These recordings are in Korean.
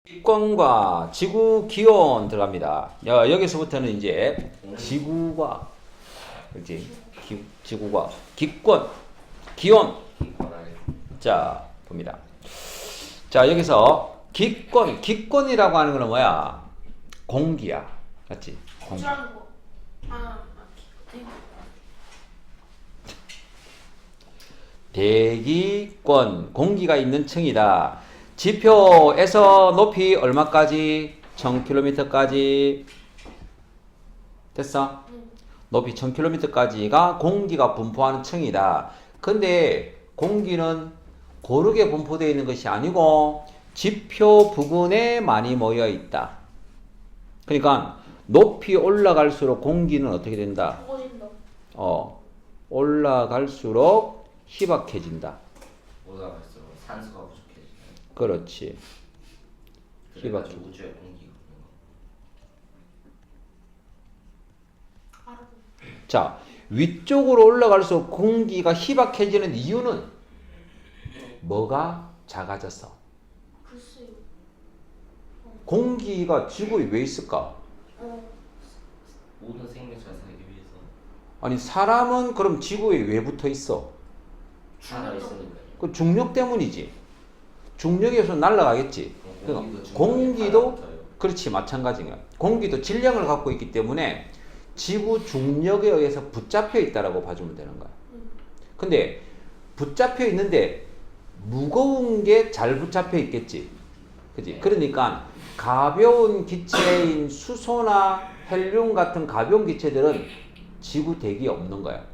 기권과 지구 기온 들어갑니다. 여기서부터는 이제 지구과 그렇지? 지구과 기권, 기온. 자, 봅니다. 자, 여기서 기권이라고 하는 거는 뭐야? 공기야. 맞지? 공기. 대기권, 공기가 있는 층이다. 지표에서 높이 얼마까지? 1000km까지. 됐어? 높이 1000km까지가 공기가 분포하는 층이다. 근데 공기는 고르게 분포되어 있는 것이 아니고 지표 부근에 많이 모여 있다. 그러니까 높이 올라갈수록 공기는 어떻게 된다? 올라갈수록 희박해진다. 올라갈수록 산소가 부족해지네. 그렇지. 그래가지고 우주에 공기가 없는 거. 자, 위쪽으로 올라갈수록 공기가 희박해지는 이유는 뭐가 작아져서? 글쎄요. 공기가 지구에 왜 있을까? 모든 생명체가 살기 위해서 아니, 사람은 그럼 지구에 왜 붙어 있어? 살아 있으니까. 그 중력 때문이지. 중력에서 날아가겠지. 그러니까 공기도 그렇지, 마찬가지야. 공기도 질량을 갖고 있기 때문에 지구 중력에 의해서 붙잡혀 있다라고 봐주면 되는 거야. 근데 붙잡혀 있는데 무거운 게 잘 붙잡혀 있겠지. 그지? 그러니까 가벼운 기체인 수소나 헬륨 같은 가벼운 기체들은 지구 대기에 없는 거야.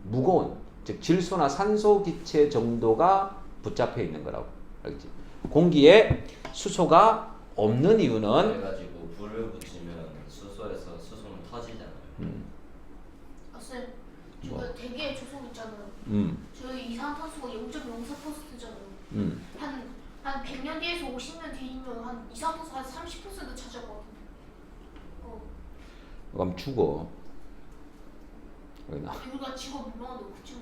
무거운, 즉 질소나 산소 기체 정도가 붙잡혀 있는 거라고. 알겠지? 공기에 수소가 없는 이유는 그래가지고 불을 붙이면 수소에서 수소는 터지잖아요. 쌤, 저희 대기의 조성 있잖아요. 저희 이산화탄소가 0.04%잖아요. 한 100년 뒤에서 50년 뒤면 한 이산화탄소 한 30% 차지하거든요. 그럼 죽어. 우리가 지구가 멸망한다고 그치?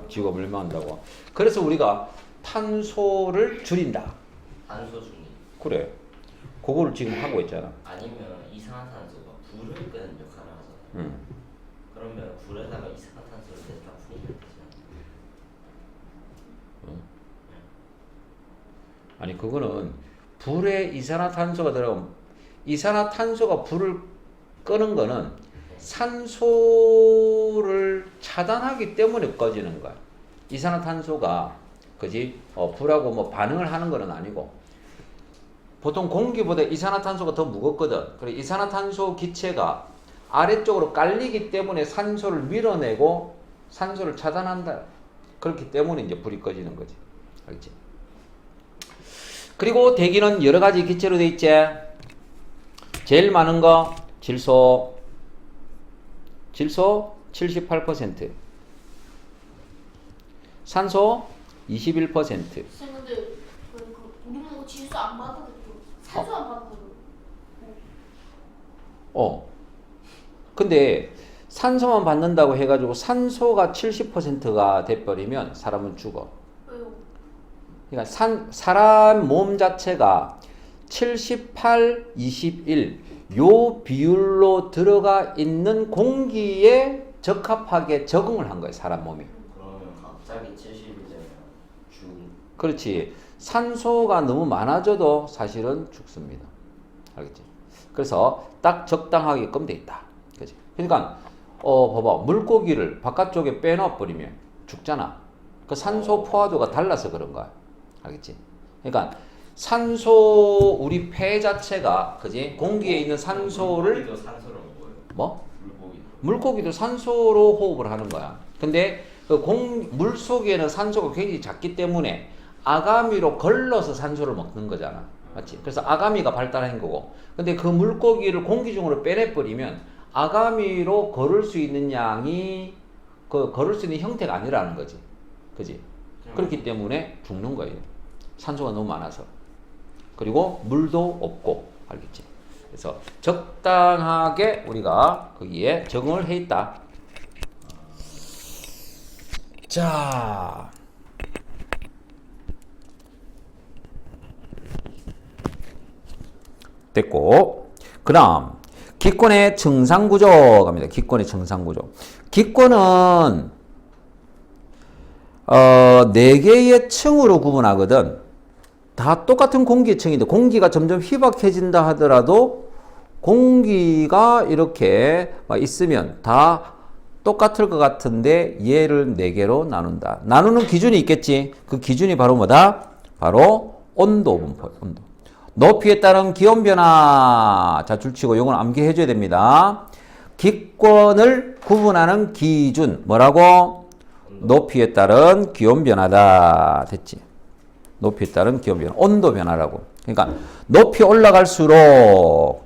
지구가 멸망한다고. 그래서 우리가 탄소를 줄인다. 탄소 중립. 그래. 그거를 지금 하고 있잖아. 아니면 이산화탄소가 불을 끄는 역할을 하잖아요. 그러면 불에다가 이산화탄소를 냈다 풀면 되잖아요. 아니, 그거는 불에 이산화탄소가 들어가면 이산화탄소가 불을 끄는 거는 산소를 차단하기 때문에 꺼지는 거야. 이산화탄소가 그지? 불하고 뭐 반응을 하는 거는 아니고, 보통 공기보다 이산화탄소가 더 무겁거든. 그래, 이산화탄소 기체가 아래쪽으로 깔리기 때문에 산소를 밀어내고 산소를 차단한다. 그렇기 때문에 이제 불이 꺼지는 거지. 알겠지? 그리고 대기는 여러 가지 기체로 돼 있지. 제일 많은 거 질소 78%, 산소 21%. 쌤 근데 우리 뭐 질소 안 받아도 산소 안 받아도 근데 산소만 받는다고 해가지고 산소가 70%가 돼버리면 사람은 죽어. 왜요? 그러니까 사람 몸 자체가 78, 21 요 비율로 들어가 있는 공기에 적합하게 적응을 한 거예요, 사람 몸이. 그러면 갑자기 70이 되면 그렇지. 산소가 너무 많아져도 사실은 죽습니다. 알겠지? 그래서 딱 적당하게끔 돼 있다. 그치? 그러니까 봐봐. 물고기를 바깥쪽에 빼놔 버리면 죽잖아. 그 산소 포화도가 달라서 그런 거야. 알겠지? 그러니까 산소, 우리 폐 자체가, 그지? 공기에 있는 산소를. 물고기도 산소를 먹어요. 뭐? 물고기도. 물고기도 산소로 호흡을 하는 거야. 근데 물 속에는 산소가 굉장히 작기 때문에 아가미로 걸러서 산소를 먹는 거잖아. 맞지? 그래서 아가미가 발달한 거고. 근데 그 물고기를 공기 중으로 빼내버리면 아가미로 걸을 수 있는 양이, 걸을 수 있는 형태가 아니라는 거지. 그지? 그렇기 때문에 죽는 거예요. 산소가 너무 많아서. 그리고 물도 없고. 알겠지? 그래서 적당하게 우리가 거기에 적응을 해 있다. 자, 됐고, 그 다음 기권의 정상구조 갑니다. 기권의 정상구조. 기권은 4개의 층으로 구분하거든. 다 똑같은 공기층인데 공기가 점점 희박해진다 하더라도 공기가 이렇게 있으면 다 똑같을 것 같은데 얘를 4개로 나눈다. 나누는 기준이 있겠지. 그 기준이 바로 뭐다? 바로 온도 분포. 온도. 높이에 따른 기온 변화. 자, 줄치고 요건 암기해 줘야 됩니다. 기권을 구분하는 기준 뭐라고? 높이에 따른 기온 변화다. 됐지? 높이에 따른 기온 변화. 온도 변화라고. 그러니까 높이 올라갈수록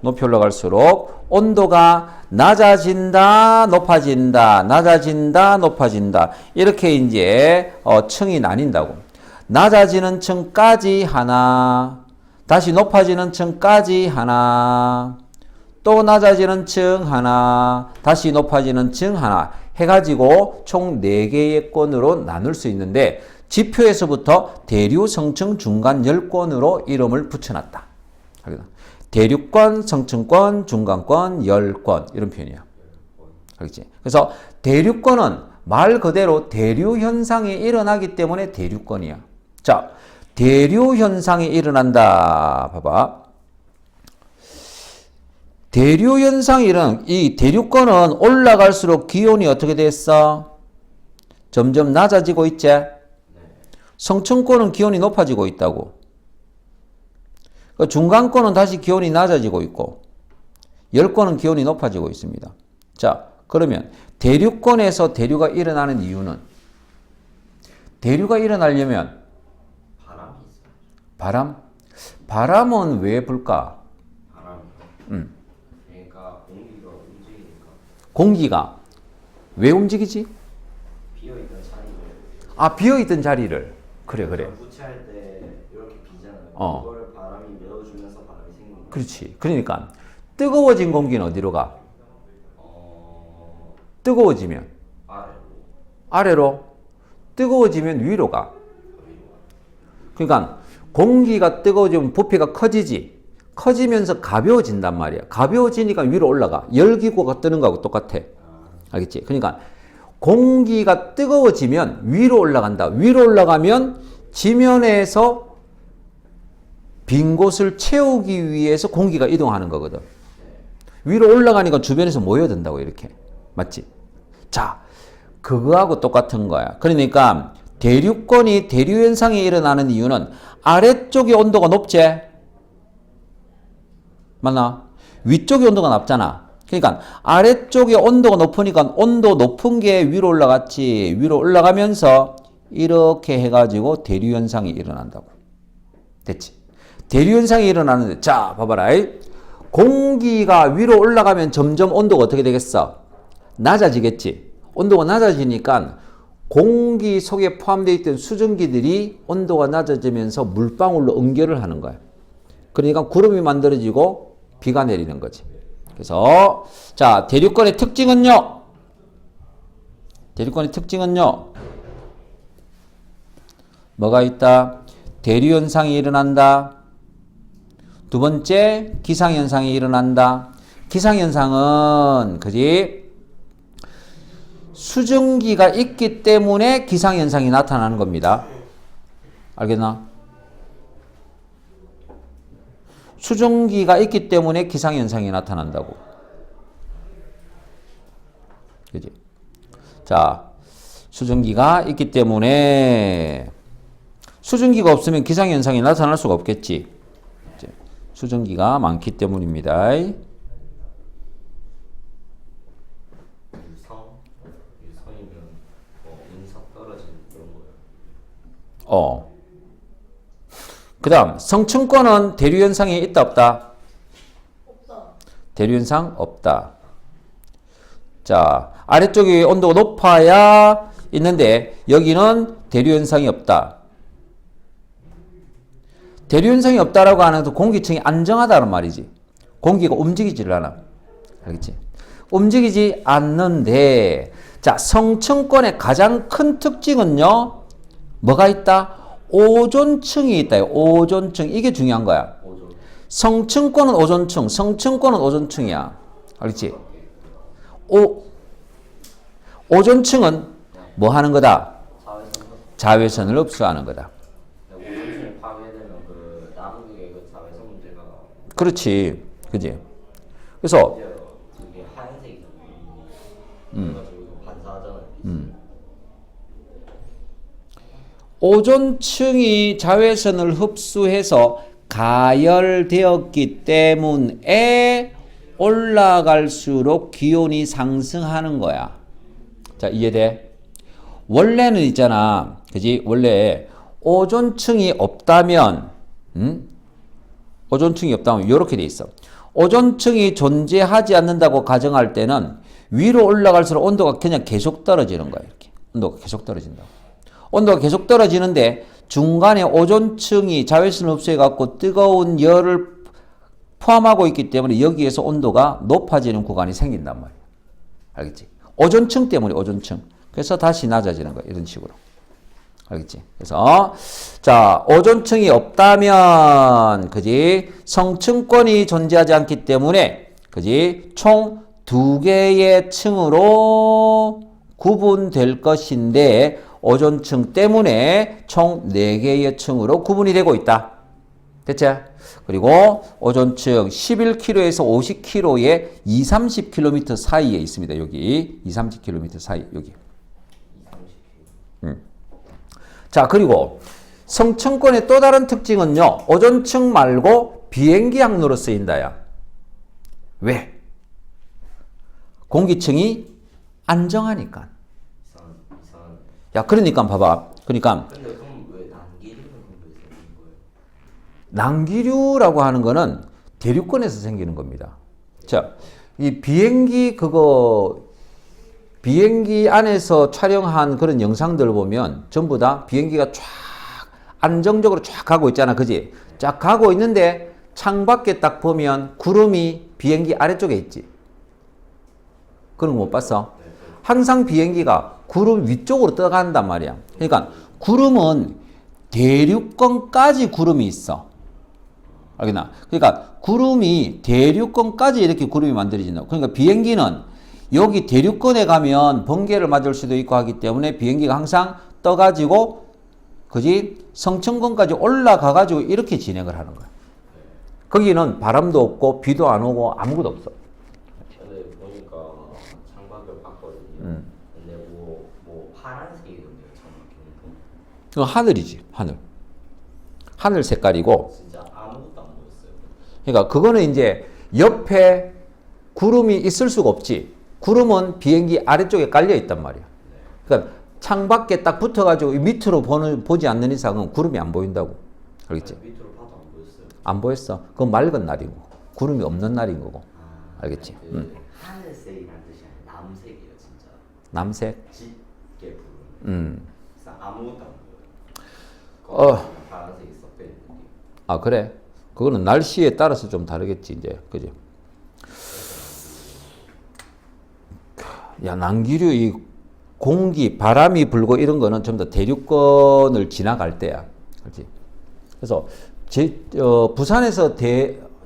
온도가 낮아진다, 높아진다, 낮아진다, 높아진다. 이렇게 이제 층이 나뉜다고. 낮아지는 층까지 하나, 다시 높아지는 층까지 하나, 또 낮아지는 층 하나, 다시 높아지는 층 하나 해가지고 총 4개의 권으로 나눌 수 있는데 지표에서부터 대류, 성층, 중간, 열권으로 이름을 붙여놨다. 대류권, 성층권, 중간권, 열권 이런 표현이야. 알겠지? 그래서 대류권은 말 그대로 대류 현상이 일어나기 때문에 대류권이야. 자, 대류 현상이 일어난다. 봐봐. 대류 현상이 이 대류권은 올라갈수록 기온이 어떻게 됐어? 점점 낮아지고 있지? 성층권은 기온이 높아지고 있다고. 중간권은 다시 기온이 낮아지고 있고 열권은 기온이 높아지고 있습니다. 자, 그러면 대류권에서 대류가 일어나는 이유는 대류가 일어나려면 바람이 있어요. 바람? 바람은 왜 불까? 바람이. 그러니까 공기가 움직이니까. 공기가 왜 움직이지? 비어있던 자리를. 아, 비어있던 자리를. 그래. 부채할 때 이렇게 비잖아요. 그걸 바람이 메워주면서 바람이 생기는 거예요. 그렇지. 그러니까 뜨거워진 공기는 어디로 가? 뜨거워지면 아래로, 뜨거워지면 위로 가. 그러니까 공기가 뜨거워지면 부피가 커지지. 커지면서 가벼워진단 말이야. 가벼워지니까 위로 올라가. 열기구가 뜨는 거하고 똑같아. 알겠지? 그러니까 공기가 뜨거워지면 위로 올라간다. 위로 올라가면 지면에서 빈 곳을 채우기 위해서 공기가 이동하는 거거든. 위로 올라가니까 주변에서 모여든다고 이렇게. 맞지? 자, 그거하고 똑같은 거야. 그러니까 대류권이 대류 현상이 일어나는 이유는 아래쪽의 온도가 높지? 맞나? 위쪽의 온도가 낮잖아. 그러니까 아래쪽에 온도가 높으니까 온도 높은 게 위로 올라갔지. 위로 올라가면서 이렇게 해가지고 대류 현상이 일어난다고. 됐지? 대류 현상이 일어나는데, 자, 봐봐라. 공기가 위로 올라가면 점점 온도가 어떻게 되겠어? 낮아지겠지. 온도가 낮아지니까 공기 속에 포함되어 있던 수증기들이 온도가 낮아지면서 물방울로 응결을 하는 거야. 그러니까 구름이 만들어지고 비가 내리는 거지. 그래서 자, 대류권의 특징은요. 뭐가 있다? 대류 현상이 일어난다. 두 번째, 기상 현상이 일어난다. 기상 현상은 그지? 수증기가 있기 때문에 기상 현상이 나타나는 겁니다. 알겠나? 수증기가 있기 때문에 기상 현상이 나타난다고. 그지? 자, 수증기가 있기 때문에 수증기가 없으면 기상 현상이 나타날 수가 없겠지. 수증기가 많기 때문입니다. 유성이면 운석 떨어지는 그런 거예요. 그 다음 성층권은 대류 현상이 있다 없다? 없다. 대류 현상 없다. 자, 아래쪽이 온도가 높아야 있는데 여기는 대류 현상이 없다. 대류 현상이 없다라고 하는 것도 공기층이 안정하다는 말이지. 공기가 움직이지를 않아. 알겠지? 움직이지 않는데, 자, 성층권의 가장 큰 특징은요, 뭐가 있다? 오존층이 있다. 오존층. 이게 중요한 거야. 성층권은 오존층, 성층권은 오존층이야. 알겠지? 오존층은 뭐 하는 거다? 자외선을 흡수하는 거다. 오존층이 파괴되면 그 남극의 그 자외선 문제가 그렇지. 그지? 그래서 그게 하얀색이잖아요. 그래가지고 반사하잖아요. 오존층이 자외선을 흡수해서 가열되었기 때문에 올라갈수록 기온이 상승하는 거야. 자, 이해돼? 원래는 있잖아. 그지? 원래 오존층이 없다면, 오존층이 없다면 이렇게 돼 있어. 오존층이 존재하지 않는다고 가정할 때는 위로 올라갈수록 온도가 그냥 계속 떨어지는 거야. 이렇게. 온도가 계속 떨어진다고. 온도가 계속 떨어지는데 중간에 오존층이 자외선을 흡수해갖고 뜨거운 열을 포함하고 있기 때문에 여기에서 온도가 높아지는 구간이 생긴단 말이야. 알겠지? 오존층 때문에 오존층. 그래서 다시 낮아지는 거야. 이런 식으로. 알겠지? 그래서 자, 오존층이 없다면 그지? 성층권이 존재하지 않기 때문에 그지? 총 2개의 층으로 구분될 것인데 오존층 때문에 총 4개의 층으로 구분이 되고 있다. 됐지? 그리고 오존층 11km에서 50km의 20-30km 사이에 있습니다. 여기 20-30km 사이 여기. 자, 그리고 성층권의 또 다른 특징은요. 오존층 말고 비행기 항로로 쓰인다야. 왜? 공기층이 안정하니까. 이상한. 야, 그러니까 봐봐. 그러니까 근데 그럼 왜 난기류는 왜 생긴 거예요? 난기류라고 하는 거는 대륙권에서 생기는 겁니다. 자, 이 비행기 안에서 촬영한 그런 영상들을 보면 전부 다 비행기가 쫙 안정적으로 쫙 가고 있잖아. 그지? 쫙 가고 있는데 창밖에 딱 보면 구름이 비행기 아래쪽에 있지. 그런 거 못 봤어? 항상 비행기가 구름 위쪽으로 떠간단 말이야. 그러니까 구름은 대륙권까지 구름이 있어. 알겠나? 그러니까 구름이 대륙권까지 이렇게 구름이 만들어진다. 그러니까 비행기는 여기 대륙권에 가면 번개를 맞을 수도 있고 하기 때문에 비행기가 항상 떠가지고 그지? 성층권까지 올라가가지고 이렇게 진행을 하는 거야. 거기는 바람도 없고 비도 안 오고 아무것도 없어. 근데 보니까 창밖을 봤거든요. 근데 뭐 파란색이던데요, 창밖이. 그건 하늘이지, 하늘. 하늘 색깔이고. 진짜 아무것도 안 보였어요. 그러니까 그거는 이제 옆에 구름이 있을 수가 없지. 구름은 비행기 아래쪽에 깔려 있단 말이야. 그러니까 창밖에 딱 붙어가지고 밑으로 보지 않는 이상은 구름이 안 보인다고. 알겠지? 밑으로 봐도 안 보였어요. 안 보였어. 그건 맑은 날인 거고. 구름이 없는 날인 거고. 알겠지? 하늘색이라는 뜻이 아니라 남색이에요, 진짜. 남색? 짙게 부른. 그래서 아무것도 안 보여요. 파란색이 섞여 있는 느낌. 아, 그래? 그거는 날씨에 따라서 좀 다르겠지, 이제. 그지? 야, 난기류, 이 공기, 바람이 불고 이런 거는 전부 다 대륙권을 지나갈 때야. 그렇지? 그래서 부산에서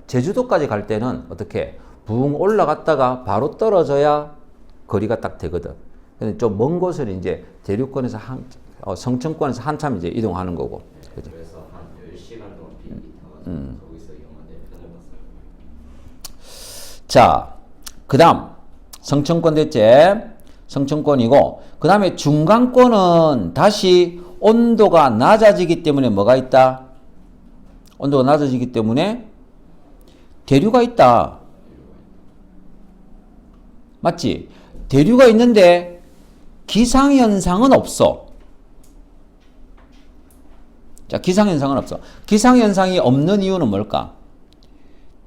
제주도까지 갈 때는 어떻게 붕 올라갔다가 바로 떨어져야 거리가 딱 되거든. 근데 좀 먼 곳을 이제 대륙권에서 성층권에서 한참 이제 이동하는 거고. 그치? 그래서 한 10시간 동안 비행기 타가지고 거기서 영화 4편을 봤어요. 자, 그 다음 성층권 됐지? 성층권이고 그 다음에 중간권은 다시 온도가 낮아지기 때문에 뭐가 있다? 온도가 낮아지기 때문에 대류가 있다. 맞지? 대류가 있는데 기상현상은 없어. 자, 기상현상은 없어. 기상현상이 없는 이유는 뭘까?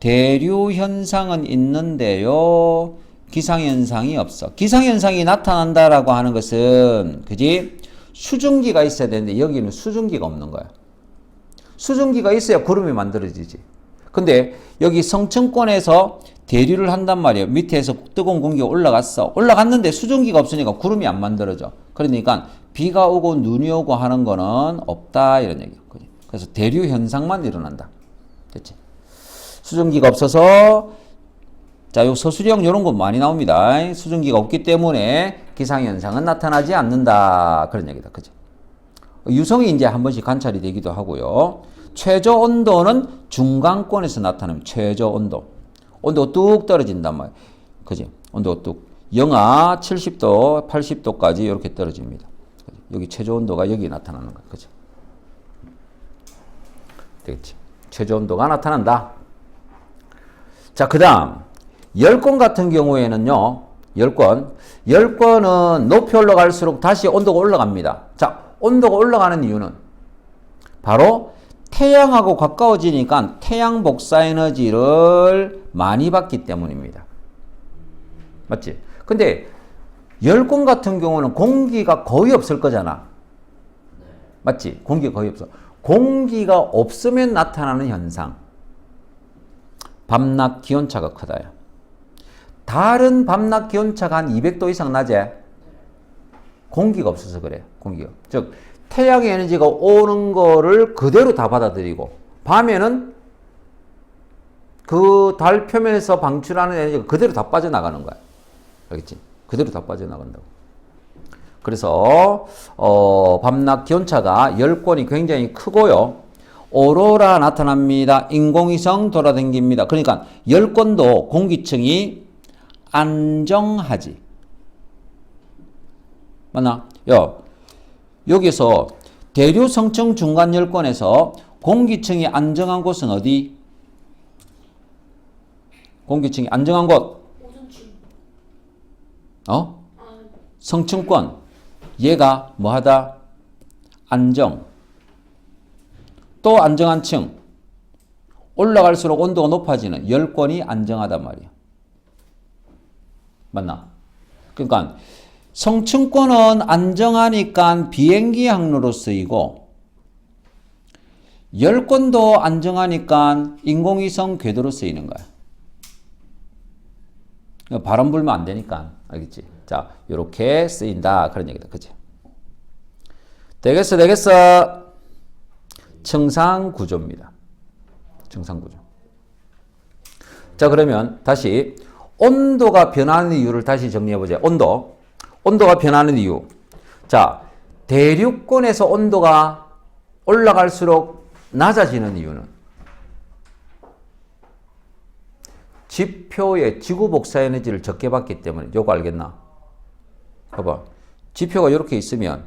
대류현상은 있는데요. 기상현상이 없어. 기상현상이 나타난다라고 하는 것은, 그지? 수증기가 있어야 되는데 여기는 수증기가 없는 거야. 수증기가 있어야 구름이 만들어지지. 근데 여기 성층권에서 대류를 한단 말이에요. 밑에서 뜨거운 공기가 올라갔어. 올라갔는데 수증기가 없으니까 구름이 안 만들어져. 그러니까 비가 오고 눈이 오고 하는 거는 없다 이런 얘기야. 그래서 대류 현상만 일어난다. 됐지? 수증기가 없어서 자, 요 서술형 요런 거 많이 나옵니다. 수증기가 없기 때문에 기상현상은 나타나지 않는다. 그런 얘기다. 그죠? 유성이 이제 한 번씩 관찰이 되기도 하고요. 최저 온도는 중간권에서 나타나면 최저 온도. 온도가 뚝 떨어진단 말이에요. 그지? 온도가 뚝. 영하 70도, 80도까지 이렇게 떨어집니다. 여기 최저 온도가 여기 나타나는 거예요. 그죠? 되겠지? 최저 온도가 나타난다. 자, 그 다음. 열권 같은 경우에는요, 열권은 높이 올라갈수록 다시 온도가 올라갑니다. 자, 온도가 올라가는 이유는 바로 태양하고 가까워지니까 태양 복사 에너지를 많이 받기 때문입니다. 맞지? 근데 열권 같은 경우는 공기가 거의 없을 거잖아. 맞지? 공기가 거의 없어. 공기가 없으면 나타나는 현상. 밤낮 기온차가 크다요. 다른 밤낮 기온차가 한 200도 이상 낮에 공기가 없어서 그래요. 공기가. 즉 태양의 에너지가 오는 거를 그대로 다 받아들이고 밤에는 그 달 표면에서 방출하는 에너지가 그대로 다 빠져나가는 거야. 알겠지? 그대로 다 빠져나간다고. 그래서 밤낮 기온차가 열권이 굉장히 크고요. 오로라 나타납니다. 인공위성 돌아다닙니다. 그러니까 열권도 공기층이 안정하지. 맞나? 여기서 대류 성층 중간 열권에서 공기층이 안정한 곳은 어디? 공기층이 안정한 곳. 오존층. 성층권. 얘가 뭐하다? 안정. 또 안정한 층. 올라갈수록 온도가 높아지는 열권이 안정하단 말이야. 맞나? 그러니까 성층권은 안정하니까 비행기 항로로 쓰이고 열권도 안정하니까 인공위성 궤도로 쓰이는 거야. 바람 불면 안 되니까. 알겠지? 자, 요렇게 쓰인다. 그런 얘기다. 그치? 되겠어. 청상구조입니다. 청상구조. 자, 그러면 다시 온도가 변하는 이유를 다시 정리해보자. 온도가 변하는 이유. 자, 대륙권에서 온도가 올라갈수록 낮아지는 이유는 지표의 지구 복사 에너지를 적게 받기 때문에. 요거 알겠나? 봐봐. 지표가 이렇게 있으면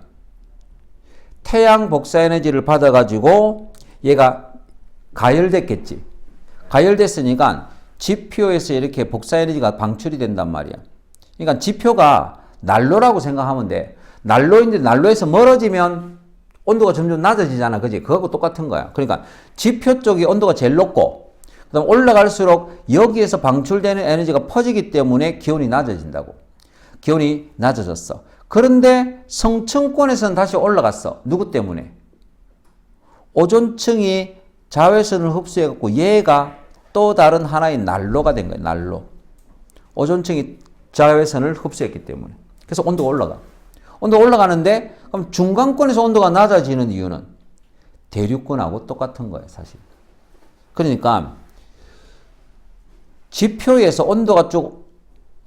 태양 복사 에너지를 받아가지고 얘가 가열됐겠지. 가열됐으니까 지표에서 이렇게 복사 에너지가 방출이 된단 말이야. 그러니까 지표가 난로라고 생각하면 돼. 난로인데 난로에서 멀어지면 온도가 점점 낮아지잖아. 그지? 그거하고 똑같은 거야. 그러니까 지표 쪽이 온도가 제일 높고 그다음 올라갈수록 여기에서 방출되는 에너지가 퍼지기 때문에 기온이 낮아진다고. 기온이 낮아졌어. 그런데 성층권에서는 다시 올라갔어. 누구 때문에? 오존층이 자외선을 흡수해갖고 얘가 또 다른 하나의 난로가 된 거예요. 난로. 오존층이 자외선을 흡수했기 때문에. 그래서 온도가 올라가. 온도가 올라가는데 그럼 중간권에서 온도가 낮아지는 이유는 대륙권하고 똑같은 거예요. 사실. 그러니까 지표에서 온도가 쭉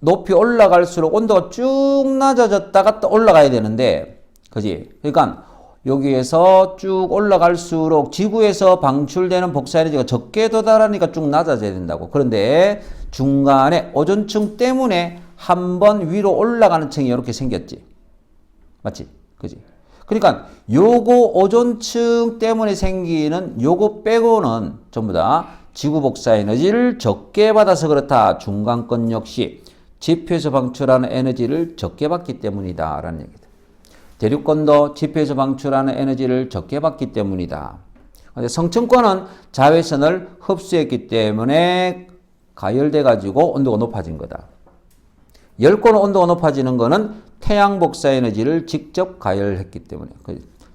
높이 올라갈수록 온도가 쭉 낮아졌다가 또 올라가야 되는데, 그지? 그러니까 여기에서 쭉 올라갈수록 지구에서 방출되는 복사에너지가 적게 도달하니까 쭉 낮아져야 된다고. 그런데 중간에 오존층 때문에 한 번 위로 올라가는 층이 이렇게 생겼지. 맞지? 그지? 그러니까 요거 오존층 때문에 생기는 요거 빼고는 전부 다 지구 복사 에너지를 적게 받아서 그렇다. 중간권 역시 지표에서 방출하는 에너지를 적게 받기 때문이다. 라는 얘기다. 대륙권도 지표에서 방출하는 에너지를 적게 받기 때문이다. 근데 성층권은 자외선을 흡수했기 때문에 가열돼 가지고 온도가 높아진 거다. 열권 온도가 높아지는 거는 태양 복사 에너지를 직접 가열했기 때문에,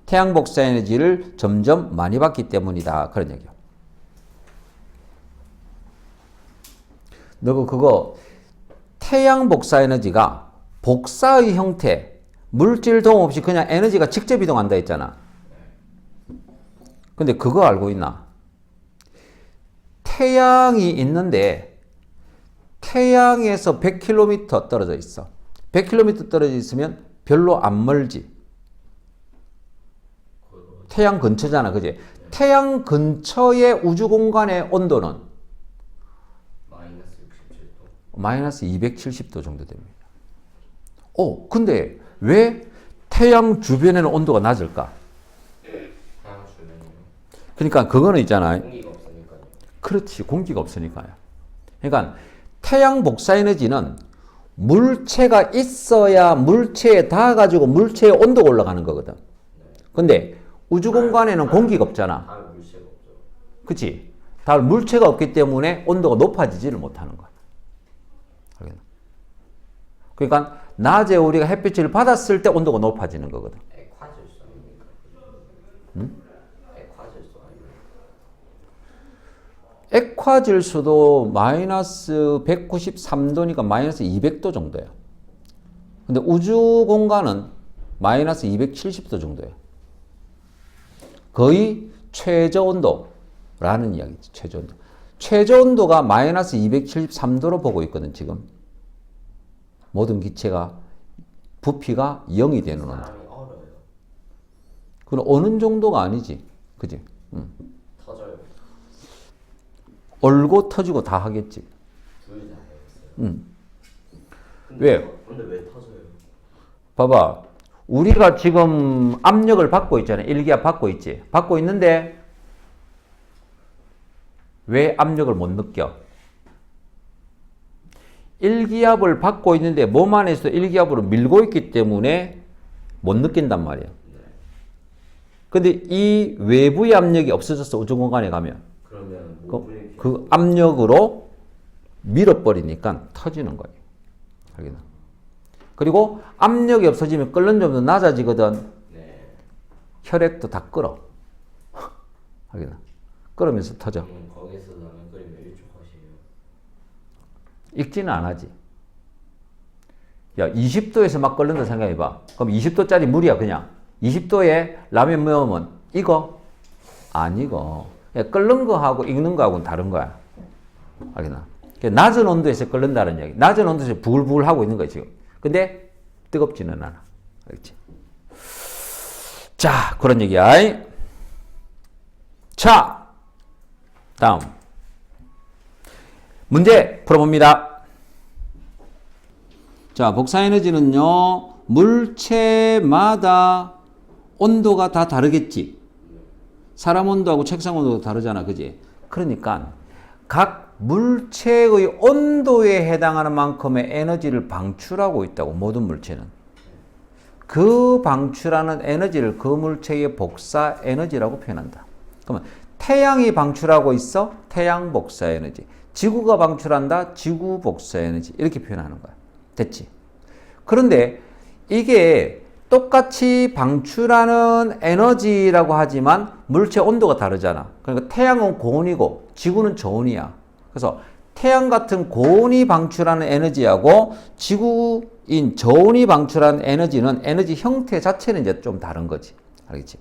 태양 복사 에너지를 점점 많이 받기 때문이다. 그런 얘기야. 너 그거 태양 복사 에너지가 복사의 형태, 물질 도움 없이 그냥 에너지가 직접 이동한다 했잖아. 근데 그거 알고 있나? 태양이 있는데 태양에서 100km 떨어져 있어. 100km 떨어져 있으면 별로 안 멀지. 태양 근처잖아, 그지? 태양 근처의 우주 공간의 온도는 마이너스 67도. 마이너스 270도 정도 됩니다. 근데 왜 태양 주변에는 온도가 낮을까? 태양 주변이요. 그러니까 그거는 있잖아. 공기가 없으니까요. 그렇지, 공기가 없으니까요. 그러니까 태양 복사 에너지는 물체가 있어야 물체에 닿아가지고 물체의 온도가 올라가는 거거든. 근데 우주 공간에는 공기가 없잖아. 다 물체가 없죠. 그치? 다 물체가 없기 때문에 온도가 높아지지를 못하는 거야. 알겠나? 그러니까 낮에 우리가 햇빛을 받았을 때 온도가 높아지는 거거든. 액화질소 아닙니까? 응? 액화질소 아닙니까? 액화질수도 마이너스 193도니까 마이너스 200도 정도야. 근데 우주 공간은 마이너스 270도 정도야. 거의 최저 온도라는 이야기지. 최저 온도. 최저 온도가 마이너스 273도로 보고 있거든, 지금. 모든 기체가 부피가 0이 되는 온도. 사람이 얼어요. 그건 어느 정도가 아니지. 그지? 터져요. 얼고 터지고 다 하겠지. 둘 다 해봤어요. 왜? 근데 왜 터져요? 봐봐. 우리가 지금 압력을 받고 있잖아. 일기압 받고 있지. 받고 있는데 왜 압력을 못 느껴? 일기압을 받고 있는데 몸 안에서 일기압으로 밀고 있기 때문에 못 느낀단 말이야. 근데 이 외부의 압력이 없어졌어. 우주 공간에 가면. 그러면 그 압력으로 밀어버리니까 터지는 거예요. 알겠나? 그리고 압력이 없어지면 끓는 점도 낮아지거든. 네. 혈액도 다 끓어. 알겠나? 끓으면서 터져. 거기서 라면 끓이면 일주컷이에요. 익지는 안 하지. 야, 20도에서 막 끓는다 생각해봐. 그럼 20도짜리 물이야, 그냥. 20도에 라면 넣으면 익어? 안 익어. 야, 끓는 거하고 익는 거하고는 다른 거야. 알겠나? 낮은 온도에서 끓는다는 얘기. 낮은 온도에서 부글부글 하고 있는 거야, 지금. 근데 뜨겁지는 않아. 알겠지? 자, 그런 얘기야. 자, 다음. 문제 풀어봅니다. 자, 복사에너지는요, 물체마다 온도가 다 다르겠지. 사람 온도하고 책상 온도가 다르잖아. 그지? 그러니까 각 물체의 온도에 해당하는 만큼의 에너지를 방출하고 있다고. 모든 물체는. 그 방출하는 에너지를 그 물체의 복사 에너지라고 표현한다. 그러면 태양이 방출하고 있어? 태양 복사 에너지. 지구가 방출한다? 지구 복사 에너지. 이렇게 표현하는 거야. 됐지? 그런데 이게 똑같이 방출하는 에너지라고 하지만 물체 온도가 다르잖아. 그러니까 태양은 고온이고 지구는 저온이야. 그래서 태양 같은 고온이 방출하는 에너지하고 지구인 저온이 방출하는 에너지는 에너지 형태 자체는 이제 좀 다른 거지. 알겠지?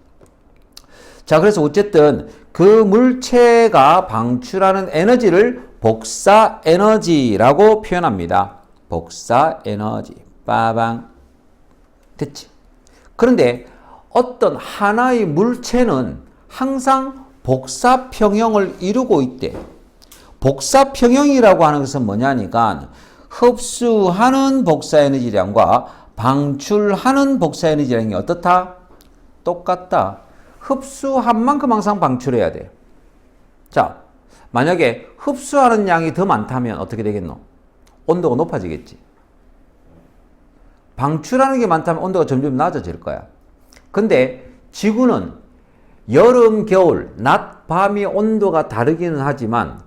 자, 그래서 어쨌든 그 물체가 방출하는 에너지를 복사 에너지라고 표현합니다. 복사 에너지. 빠방. 됐지? 그런데 어떤 하나의 물체는 항상 복사 평형을 이루고 있대. 복사 평형이라고 하는 것은 뭐냐니까 흡수하는 복사 에너지량과 방출하는 복사 에너지량이 어떻다? 똑같다. 흡수한 만큼 항상 방출해야 돼. 자, 만약에 흡수하는 양이 더 많다면 어떻게 되겠노? 온도가 높아지겠지. 방출하는 게 많다면 온도가 점점 낮아질 거야. 근데 지구는 여름, 겨울, 낮, 밤이 온도가 다르기는 하지만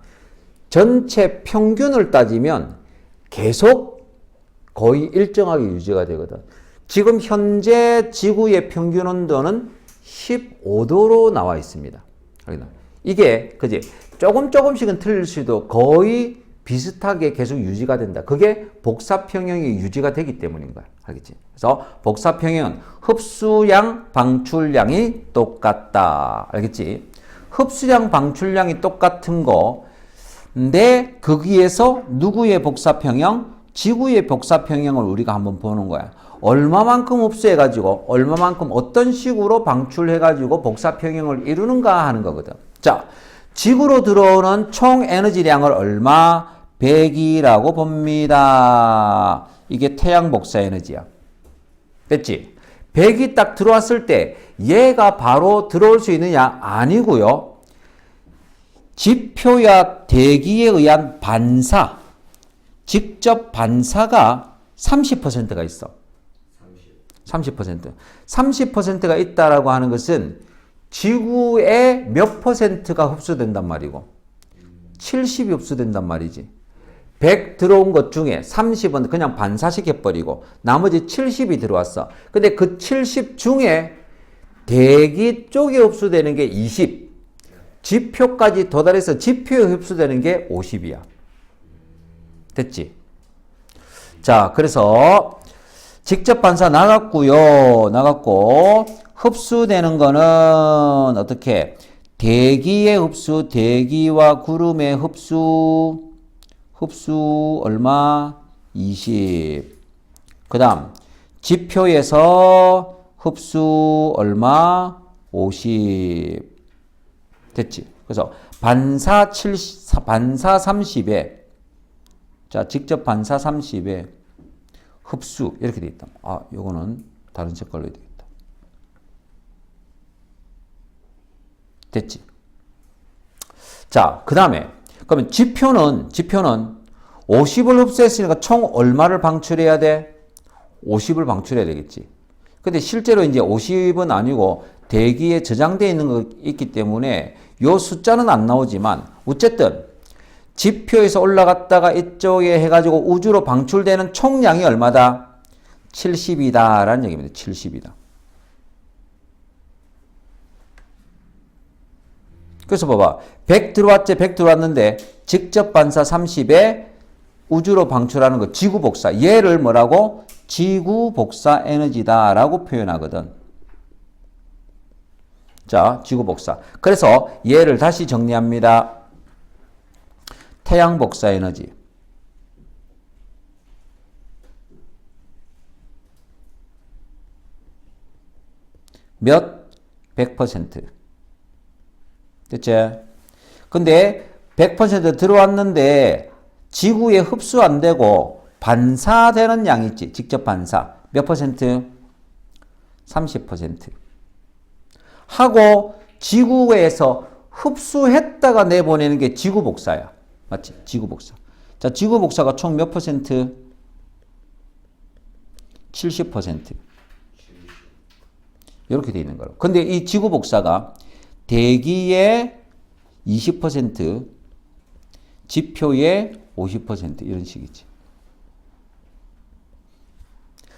전체 평균을 따지면 계속 거의 일정하게 유지가 되거든. 지금 현재 지구의 평균 온도는 15도로 나와 있습니다. 이게 그지? 조금씩은 틀릴 수도 거의 비슷하게 계속 유지가 된다. 그게 복사평형이 유지가 되기 때문인 거야. 알겠지? 그래서 복사평형은 흡수량, 방출량이 똑같다. 알겠지? 흡수량, 방출량이 똑같은 거 근데 거기에서 누구의 복사평형? 지구의 복사평형을 우리가 한번 보는 거야. 얼마만큼 흡수해가지고 얼마만큼 어떤 식으로 방출해가지고 복사평형을 이루는가 하는 거거든. 자, 지구로 들어오는 총 에너지량을 얼마? 100이라고 봅니다. 이게 태양 복사 에너지야. 됐지? 100이 딱 들어왔을 때 얘가 바로 들어올 수 있느냐? 아니고요. 지표야 대기에 의한 반사, 직접 반사가 30%가 있어. 30%. 30%가 있다라고 하는 것은 지구의 몇 퍼센트가 흡수된단 말이고 70이 흡수된단 말이지. 100 들어온 것 중에 30은 그냥 반사시켜버리고 나머지 70이 들어왔어. 근데 그 70 중에 대기 쪽에 흡수되는 게 20. 지표까지 도달해서 지표에 흡수되는 게 50이야. 됐지? 자, 그래서 직접 반사 나갔고요. 나갔고 흡수되는 거는 어떻게? 대기의 흡수, 대기와 구름의 흡수 얼마? 20. 그 다음 지표에서 흡수 얼마? 50. 됐지? 그래서 반사 30에 자, 직접 반사 30에 흡수 이렇게 돼 있다. 아, 요거는 다른 색깔로 되어 있다. 됐지? 자, 그 다음에 그러면 지표는 50을 흡수했으니까 총 얼마를 방출해야 돼? 50을 방출해야 되겠지. 근데 실제로 이제 50은 아니고 대기에 저장되어 있는 거 있기 때문에 요 숫자는 안 나오지만 어쨌든 지표에서 올라갔다가 이쪽에 해가지고 우주로 방출되는 총량이 얼마다? 70이다 라는 얘기입니다. 70이다. 그래서 봐봐. 100 들어왔지? 100 들어왔는데 직접 반사 30에 우주로 방출하는 거 지구 복사. 얘를 뭐라고? 지구 복사 에너지다 라고 표현하거든. 자, 지구 복사. 그래서 얘를 다시 정리합니다. 태양 복사 에너지. 몇? 100%. 됐지? 근데 100% 들어왔는데 지구에 흡수 안 되고 반사되는 양이 있지. 직접 반사. 몇 퍼센트? 30%. 하고 지구에서 흡수했다가 내보내는 게 지구 복사야. 맞지? 지구 복사. 자, 지구 복사가 총 몇 퍼센트? 70%. 이렇게 돼 있는 거로. 근데 이 지구 복사가 대기의 20%, 지표의 50% 이런 식이지.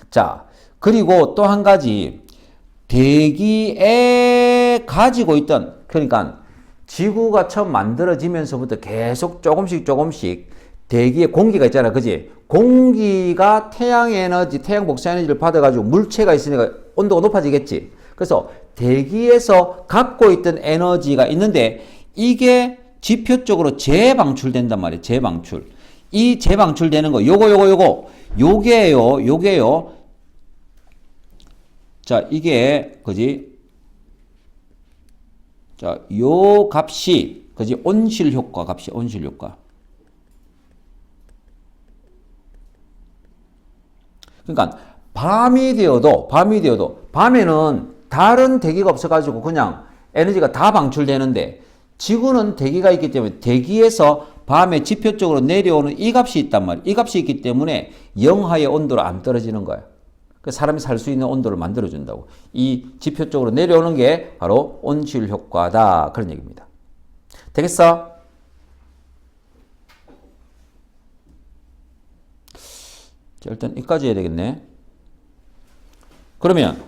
자, 그리고 또 한 가지 대기에 가지고 있던 그러니까 지구가 처음 만들어지면서부터 계속 조금씩 대기에 공기가 있잖아. 그지? 공기가 태양 에너지, 태양 복사 에너지를 받아가지고 물체가 있으니까 온도가 높아지겠지. 그래서 대기에서 갖고 있던 에너지가 있는데 이게 지표 쪽으로 재방출된단 말이에요. 재방출. 이 재방출되는 거 요게요. 자, 이게 그지? 자, 요 값이 그지? 온실 효과 값이 온실 효과. 그러니까 밤이 되어도 밤에는 다른 대기가 없어가지고 그냥 에너지가 다 방출되는데 지구는 대기가 있기 때문에 대기에서 밤에 지표 쪽으로 내려오는 이 값이 있단 말이야. 이 값이 있기 때문에 영하의 온도로 안 떨어지는 거야. 그 사람이 살 수 있는 온도를 만들어준다고. 이 지표 쪽으로 내려오는 게 바로 온실 효과다. 그런 얘기입니다. 되겠어? 자, 일단 여기까지 해야 되겠네. 그러면